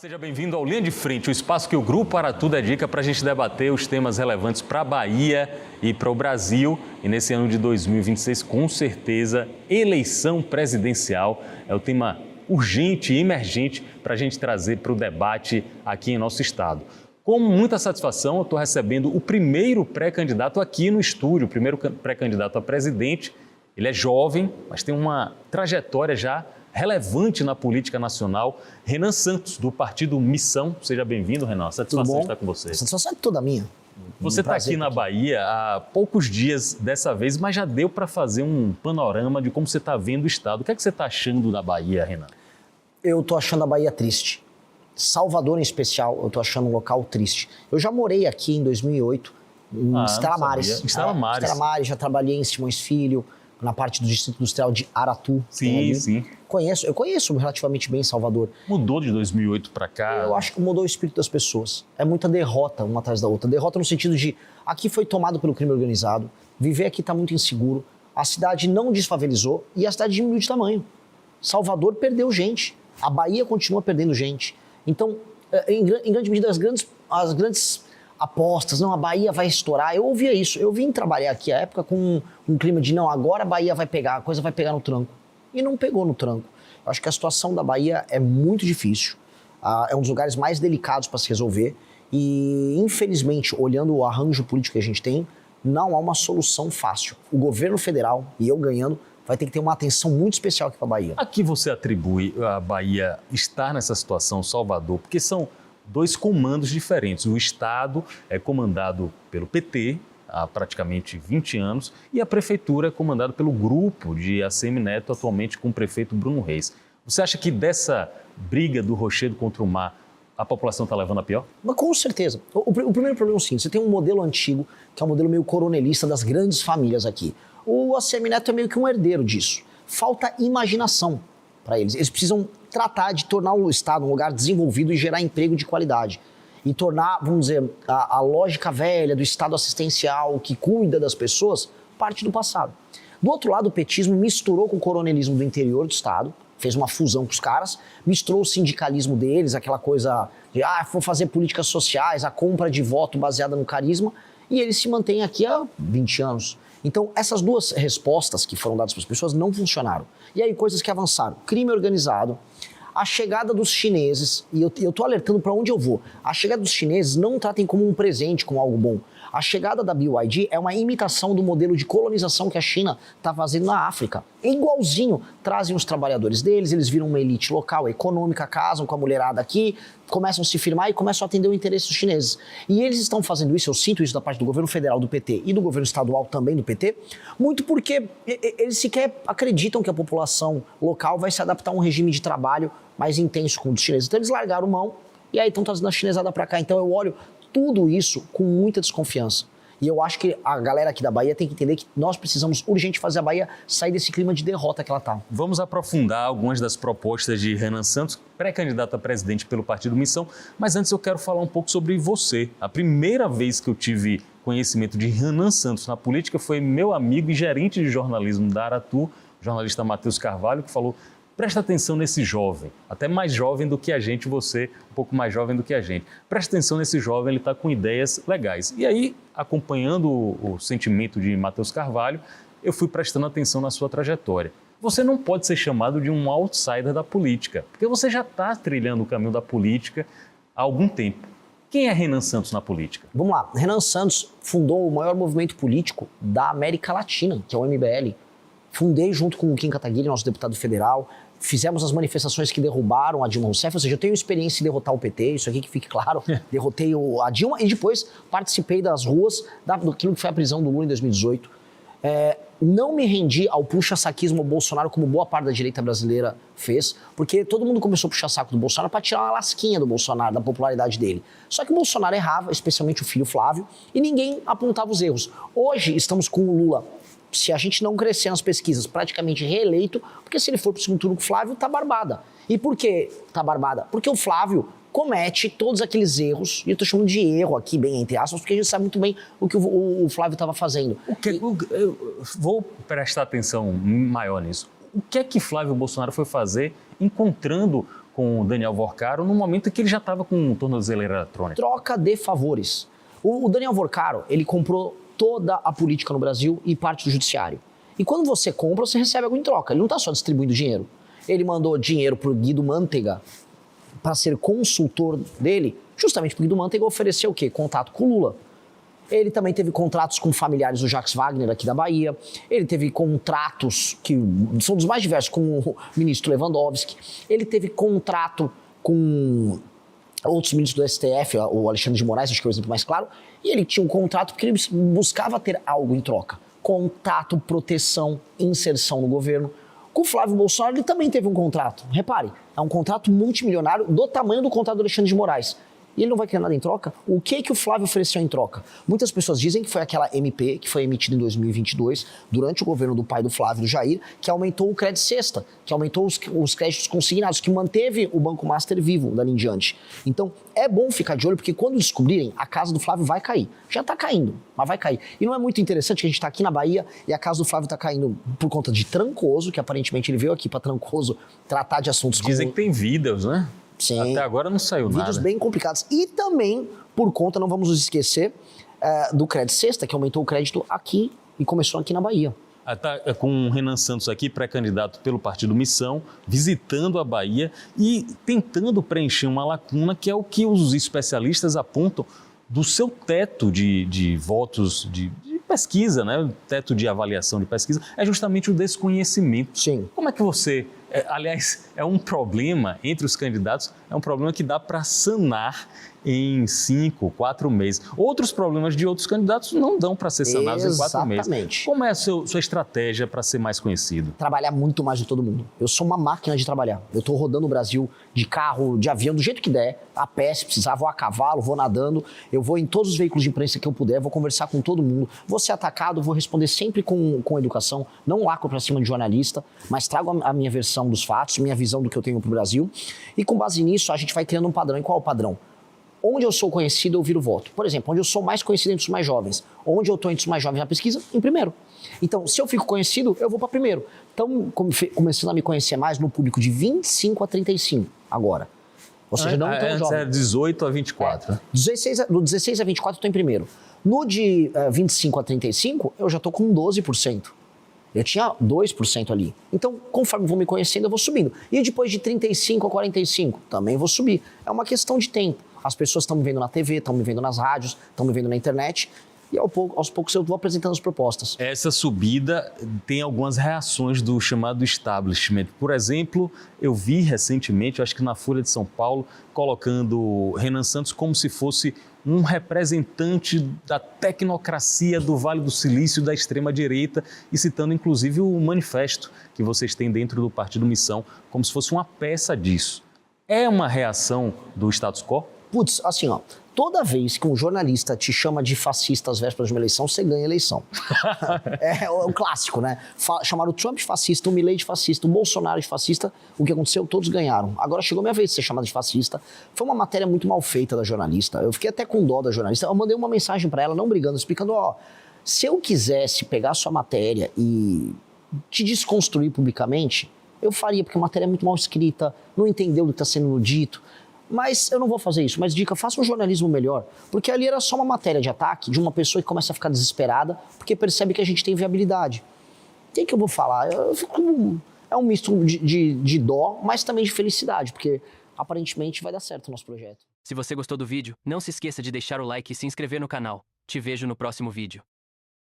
Seja bem-vindo ao Linha de Frente, o espaço que o Grupo Aratu dedica para a gente debater os temas relevantes para a Bahia e para o Brasil. E nesse ano de 2026, com certeza, eleição presidencial é o tema urgente e emergente para a gente trazer para o debate aqui em nosso estado. Com muita satisfação, eu estou recebendo o primeiro pré-candidato aqui no estúdio, o primeiro pré-candidato a presidente. Ele é jovem, mas tem uma trajetória já relevante na política nacional. Renan Santos, do Partido Missão. Seja bem-vindo, Renan. Satisfação de estar com você. A satisfação é toda minha. Você está aqui na Bahia há poucos dias dessa vez, mas já deu para fazer um panorama de como você está vendo o estado. O que é que você está achando da Bahia, Renan? Eu estou achando a Bahia triste. Salvador, em especial, eu estou achando um local triste. Eu já morei aqui em 2008, em Estela Maris. Estela Maris, já trabalhei em Simões Filho, na parte do Distrito Industrial de Aratu. Sim, sim. Eu conheço relativamente bem Salvador. Mudou de 2008 para cá? Eu acho que mudou o espírito das pessoas. É muita derrota uma atrás da outra. Derrota no sentido de, aqui foi tomado pelo crime organizado, viver aqui está muito inseguro, a cidade não desfavelizou e a cidade diminuiu de tamanho. Salvador perdeu gente, a Bahia continua perdendo gente. Então, em grande medida, as grandes apostas, não, a Bahia vai estourar. Eu ouvia isso. Eu vim trabalhar aqui à época com um clima de, não, agora a Bahia vai pegar, a coisa vai pegar no tranco. E não pegou no tranco. Eu acho que a situação da Bahia é muito difícil. É um dos lugares mais delicados para se resolver. E, infelizmente, olhando o arranjo político que a gente tem, não há uma solução fácil. O governo federal, e eu ganhando, vai ter que ter uma atenção muito especial aqui para a Bahia. A que você atribui a Bahia estar nessa situação, Salvador? Porque são dois comandos diferentes. O Estado é comandado pelo PT há praticamente 20 anos e a Prefeitura é comandada pelo grupo de ACM Neto, atualmente com o prefeito Bruno Reis. Você acha que dessa briga do Rochedo contra o mar, a população está levando a pior? Mas com certeza. O primeiro problema é o seguinte, você tem um modelo antigo, que é um modelo meio coronelista das grandes famílias aqui. O ACM Neto é meio que um herdeiro disso. Falta imaginação para eles. Eles precisam tratar de tornar o Estado um lugar desenvolvido e gerar emprego de qualidade. E tornar, vamos dizer, a lógica velha do Estado assistencial que cuida das pessoas parte do passado. Do outro lado, o petismo misturou com o coronelismo do interior do Estado, fez uma fusão com os caras, misturou o sindicalismo deles, aquela coisa de, vou fazer políticas sociais, a compra de voto baseada no carisma, e eles se mantêm aqui há 20 anos. Então, essas duas respostas que foram dadas para as pessoas não funcionaram. E aí, coisas que avançaram. Crime organizado, a chegada dos chineses, e eu estou alertando para onde eu vou, a chegada dos chineses não tratem como um presente, como algo bom. A chegada da BYD é uma imitação do modelo de colonização que a China está fazendo na África. Igualzinho, trazem os trabalhadores deles, eles viram uma elite local, econômica, casam com a mulherada aqui, começam a se firmar e começam a atender o interesse dos chineses. E eles estão fazendo isso, eu sinto isso da parte do governo federal do PT e do governo estadual também do PT, muito porque eles sequer acreditam que a população local vai se adaptar a um regime de trabalho mais intenso com os chineses. Então eles largaram mão e aí estão trazendo a chinesada para cá. Então eu olho tudo isso com muita desconfiança. E eu acho que a galera aqui da Bahia tem que entender que nós precisamos urgente fazer a Bahia sair desse clima de derrota que ela está. Vamos aprofundar algumas das propostas de Renan Santos, pré-candidato a presidente pelo Partido Missão, mas antes eu quero falar um pouco sobre você. A primeira vez que eu tive conhecimento de Renan Santos na política foi meu amigo e gerente de jornalismo da Aratu, o jornalista Matheus Carvalho, que falou: presta atenção nesse jovem, até mais jovem do que a gente, você um pouco mais jovem do que a gente. Presta atenção nesse jovem, ele está com ideias legais. E aí, acompanhando o sentimento de Matheus Carvalho, eu fui prestando atenção na sua trajetória. Você não pode ser chamado de um outsider da política, porque você já está trilhando o caminho da política há algum tempo. Quem é Renan Santos na política? Vamos lá, Renan Santos fundou o maior movimento político da América Latina, que é o MBL. Fundei junto com o Kim Kataguiri, nosso deputado federal. Fizemos as manifestações que derrubaram a Dilma Rousseff, ou seja, eu tenho experiência em derrotar o PT, isso aqui que fique claro. Derrotei a Dilma e depois participei das ruas daquilo que foi a prisão do Lula em 2018. Não me rendi ao puxa-saquismo Bolsonaro, como boa parte da direita brasileira fez, porque todo mundo começou a puxar saco do Bolsonaro para tirar uma lasquinha do Bolsonaro, da popularidade dele. Só que o Bolsonaro errava, especialmente o filho Flávio, e ninguém apontava os erros. Hoje estamos com o Lula, se a gente não crescer nas pesquisas, praticamente reeleito, porque se ele for para o segundo turno com o Flávio, tá barbada. E por que tá barbada? Porque o Flávio comete todos aqueles erros, e eu tô chamando de erro aqui, bem entre aspas, porque a gente sabe muito bem o que o Flávio estava fazendo. Eu vou prestar atenção maior nisso. O que é que Flávio Bolsonaro foi fazer encontrando com o Daniel Vorcaro no momento em que ele já estava com tornozeleira eletrônica? Troca de favores. O Daniel Vorcaro, ele comprou toda a política no Brasil e parte do judiciário. E quando você compra, você recebe algo em troca. Ele não está só distribuindo dinheiro. Ele mandou dinheiro para o Guido Mantega para ser consultor dele, justamente porque o Guido Mantega ofereceu o quê? Contato com o Lula. Ele também teve contratos com familiares do Jacques Wagner aqui da Bahia. Ele teve contratos que são dos mais diversos com o ministro Lewandowski. Ele teve contrato com outros ministros do STF, o Alexandre de Moraes, acho que é o exemplo mais claro. E ele tinha um contrato porque ele buscava ter algo em troca. Contato, proteção, inserção no governo. Com o Flávio Bolsonaro, ele também teve um contrato. Repare, é um contrato multimilionário do tamanho do contrato do Alexandre de Moraes. E ele não vai querer nada em troca? O que o Flávio ofereceu em troca? Muitas pessoas dizem que foi aquela MP que foi emitida em 2022, durante o governo do pai do Flávio, do Jair, que aumentou o crédito cesta, que aumentou os créditos consignados, que manteve o Banco Master vivo dali em diante. Então, é bom ficar de olho, porque quando descobrirem, a casa do Flávio vai cair. Já está caindo, mas vai cair. E não é muito interessante que a gente está aqui na Bahia e a casa do Flávio está caindo por conta de Trancoso, que aparentemente ele veio aqui para Trancoso tratar de assuntos Dizem que tem vídeos, né? Sim. Até agora não saiu nada. Vídeos bem complicados. E também, por conta, não vamos nos esquecer, do crédito cesta, que aumentou o crédito aqui e começou aqui na Bahia. Tá com o Renan Santos aqui, pré-candidato pelo Partido Missão, visitando a Bahia e tentando preencher uma lacuna que é o que os especialistas apontam do seu teto de votos de pesquisa, né? O teto de avaliação de pesquisa, é justamente o desconhecimento. Sim. Como é que você... aliás, é um problema entre os candidatos, é um problema que dá para sanar em 5, 4 meses. Outros problemas de outros candidatos não dão para ser sanados em 4 meses. Exatamente. Como é a sua estratégia para ser mais conhecido? Trabalhar muito mais de todo mundo. Eu sou uma máquina de trabalhar. Eu estou rodando o Brasil de carro, de avião, do jeito que der, a pé, se precisar, vou a cavalo, vou nadando, eu vou em todos os veículos de imprensa que eu puder, vou conversar com todo mundo, vou ser atacado, vou responder sempre com educação, não lacro para cima de jornalista, mas trago a minha versão dos fatos, minha visão do que eu tenho para o Brasil, e com base nisso a gente vai criando um padrão. E qual é o padrão? Onde eu sou conhecido, eu viro voto. Por exemplo, onde eu sou mais conhecido entre os mais jovens. Onde eu estou entre os mais jovens na pesquisa? Em primeiro. Então, se eu fico conhecido, eu vou para primeiro. Então, começando a me conhecer mais no público de 25 a 35 agora. Ou seja, não tão jovem. É 18 a 24. Do 16 a 24 eu estou em primeiro. No de 25 a 35, eu já estou com 12%. Eu tinha 2% ali. Então, conforme vou me conhecendo, eu vou subindo. E depois de 35 a 45, também vou subir. É uma questão de tempo. As pessoas estão me vendo na TV, estão me vendo nas rádios, estão me vendo na internet. E aos poucos eu vou apresentando as propostas. Essa subida tem algumas reações do chamado establishment. Por exemplo, eu vi recentemente, acho que na Folha de São Paulo, colocando Renan Santos como se fosse um representante da tecnocracia do Vale do Silício, da extrema-direita, e citando inclusive o manifesto que vocês têm dentro do Partido Missão, como se fosse uma peça disso. É uma reação do status quo? Putz, assim, ó, toda vez que um jornalista te chama de fascista às vésperas de uma eleição, você ganha a eleição. É o clássico, né? Chamaram o Trump de fascista, o Milei de fascista, o Bolsonaro de fascista. O que aconteceu? Todos ganharam. Agora chegou a minha vez de ser chamado de fascista. Foi uma matéria muito mal feita da jornalista. Eu fiquei até com dó da jornalista. Eu mandei uma mensagem pra ela, não brigando, explicando, ó, se eu quisesse pegar a sua matéria e te desconstruir publicamente, eu faria, porque a matéria é muito mal escrita, não entendeu do que está sendo dito. Mas eu não vou fazer isso. Mas dica, faça um jornalismo melhor. Porque ali era só uma matéria de ataque de uma pessoa que começa a ficar desesperada porque percebe que a gente tem viabilidade. O que eu vou falar? É um misto de dó, mas também de felicidade, porque aparentemente vai dar certo o nosso projeto. Se você gostou do vídeo, não se esqueça de deixar o like e se inscrever no canal. Te vejo no próximo vídeo.